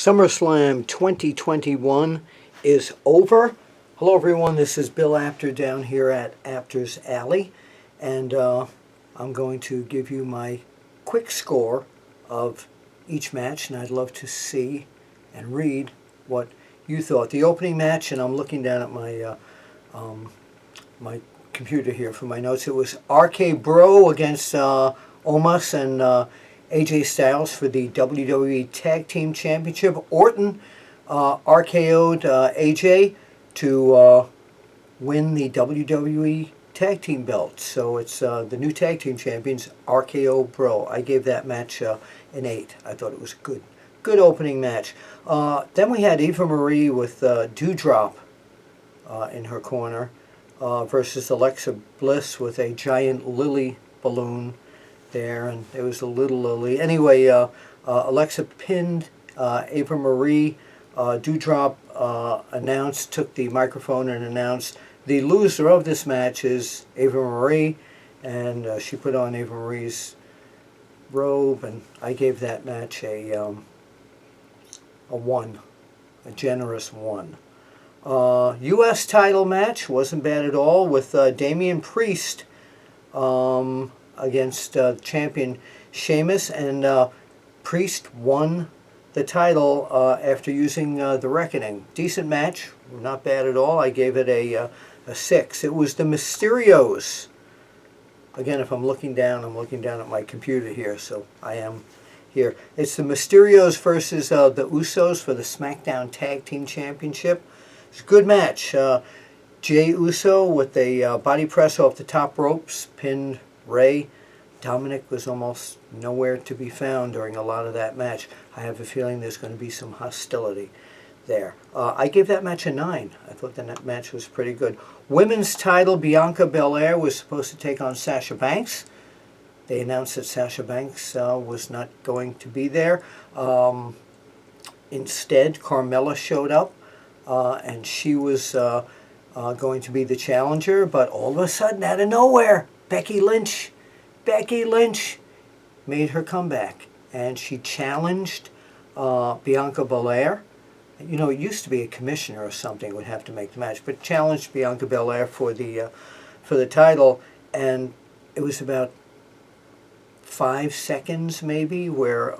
SummerSlam 2021 is over. Hello everyone, this is Bill Apter down here at Apter's Alley, and I'm going to give you my quick score of each match, and I'd love to see and read what you thought. The opening match, and I'm looking down at my computer here for my notes, it was RK Bro against Omos and AJ Styles for the WWE Tag Team Championship. Orton RKO'd AJ to win the WWE Tag Team belt. So it's the new Tag Team Champions, RKO Bro. I gave that match an 8. I thought it was a good opening match. Then we had Eva Marie with Dewdrop in her corner versus Alexa Bliss with a giant lily balloon there, and there was a little lily. Anyway, Alexa pinned Ava Marie. Dewdrop took the microphone and announced the loser of this match is Ava Marie, and she put on Ava Marie's robe, and I gave that match a 1, a generous 1. U.S. title match wasn't bad at all with Damian Priest against champion Sheamus, and Priest won the title after using the Reckoning. Decent match, not bad at all. I gave it a 6. It was the Mysterios. Again, if I'm looking down at my computer here, so I am here. It's the Mysterios versus the Usos for the SmackDown Tag Team Championship. It's a good match. Jey Uso with a body press off the top ropes pinned Rey. Dominic was almost nowhere to be found during a lot of that match. I have a feeling there's going to be some hostility there. I gave that match a 9. I thought that match was pretty good. Women's title, Bianca Belair was supposed to take on Sasha Banks. They announced that Sasha Banks was not going to be there. Instead, Carmella showed up, and she was going to be the challenger, but all of a sudden, out of nowhere, Becky Lynch made her comeback, and she challenged Bianca Belair. You know, it used to be a commissioner or something would have to make the match, but challenged Bianca Belair for the title, and it was about 5 seconds maybe where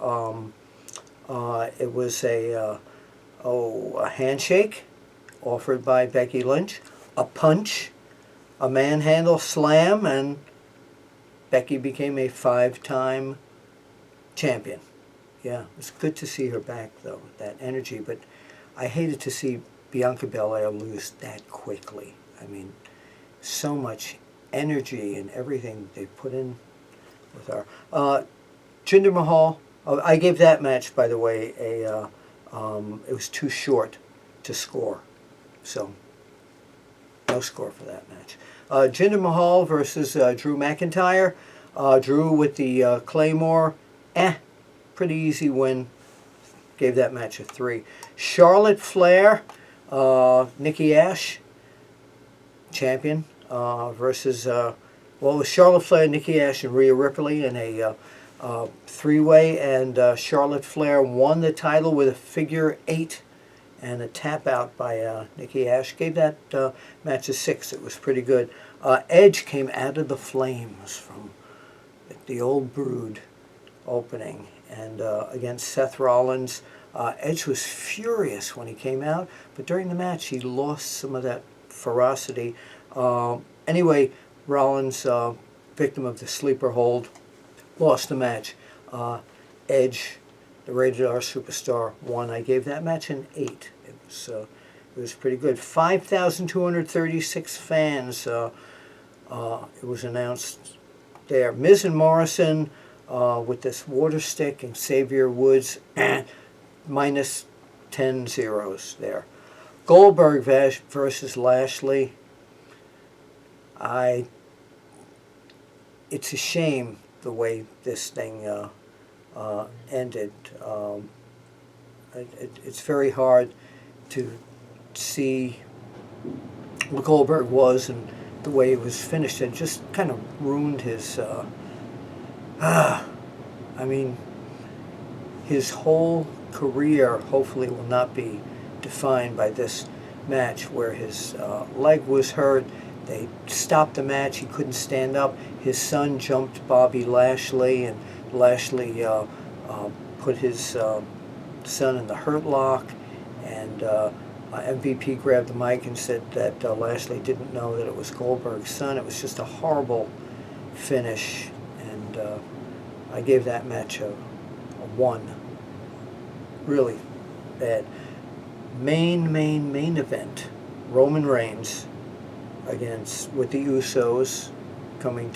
it was a handshake offered by Becky Lynch, a punch, a manhandle slam, and Becky became a 5-time champion. Yeah, it's good to see her back, though, that energy. But I hated to see Bianca Belair lose that quickly. I mean, so much energy and everything they put in with her. Jinder Mahal, I gave that match, by the way, it was too short to score. So, no score for that match. Jinder Mahal versus Drew McIntyre. Drew with the Claymore. Pretty easy win. Gave that match a 3. Charlotte Flair, Nikki Ash, champion, versus, it was Charlotte Flair, Nikki Ash, and Rhea Ripley in a 3-way, and Charlotte Flair won the title with a figure 8 and a tap out by Nikki Ash. Gave that match a 6. It was pretty good. Edge came out of the flames from the Old Brood opening, and against Seth Rollins. Edge was furious when he came out, but during the match he lost some of that ferocity. Anyway, Rollins, victim of the sleeper hold, lost the match. Edge, the Rated R Superstar, won. I gave that match an 8. It was pretty good. 5,236 fans. It was announced there. Miz and Morrison with this water stick, and Xavier Woods minus 10 zeros there. Goldberg versus Lashley. It's a shame the way this thing ended. It's very hard to see what Goldberg was and the way it was finished. It just kind of ruined his I mean, his whole career hopefully will not be defined by this match where his leg was hurt. They stopped the match. He couldn't stand up. His son jumped Bobby Lashley, and Lashley put his son in the hurt lock, and MVP grabbed the mic and said that Lashley didn't know that it was Goldberg's son. It was just a horrible finish, and I gave that match a 1. Really bad. Main event. Roman Reigns with the Usos coming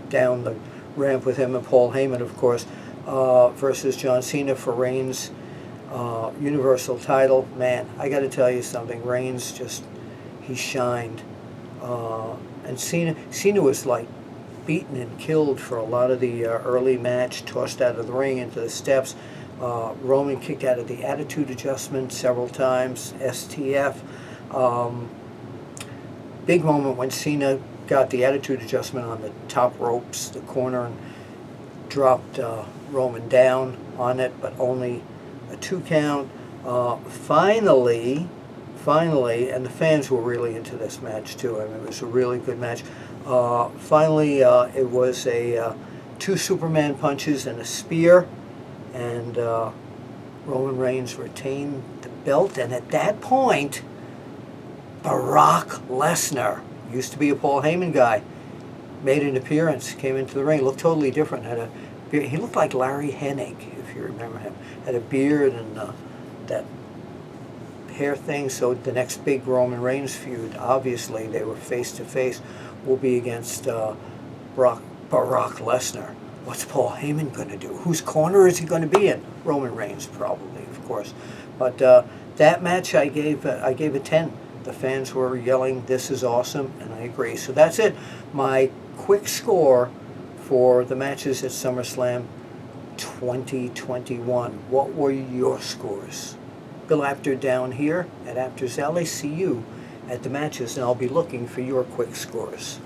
down the ramp with him and Paul Heyman, of course, versus John Cena for Reigns' Universal title. Man, I got to tell you something. Reigns he shined, and Cena was like beaten and killed for a lot of the early match, tossed out of the ring into the steps. Roman kicked out of the attitude adjustment several times, STF. Big moment when Cena got the attitude adjustment on the top ropes, the corner, and dropped Roman down on it, but only a 2 count. Finally, and the fans were really into this match too. I mean, it was a really good match. Finally, it was 2 Superman punches and a spear, and Roman Reigns retained the belt. And at that point, Brock Lesnar, used to be a Paul Heyman guy, made an appearance, came into the ring, looked totally different. He looked like Larry Hennig, if you remember him. Had a beard and that hair thing. So the next big Roman Reigns feud, obviously they were face to face, will be against Brock Lesnar. What's Paul Heyman going to do? Whose corner is he going to be in? Roman Reigns, probably, of course. But that match, I gave a 10. The fans were yelling, "This is awesome," and I agree. So that's it. My quick score for the matches at SummerSlam 2021. What were your scores? Bill Apter down here at Apter's Alley. See you at the matches, and I'll be looking for your quick scores.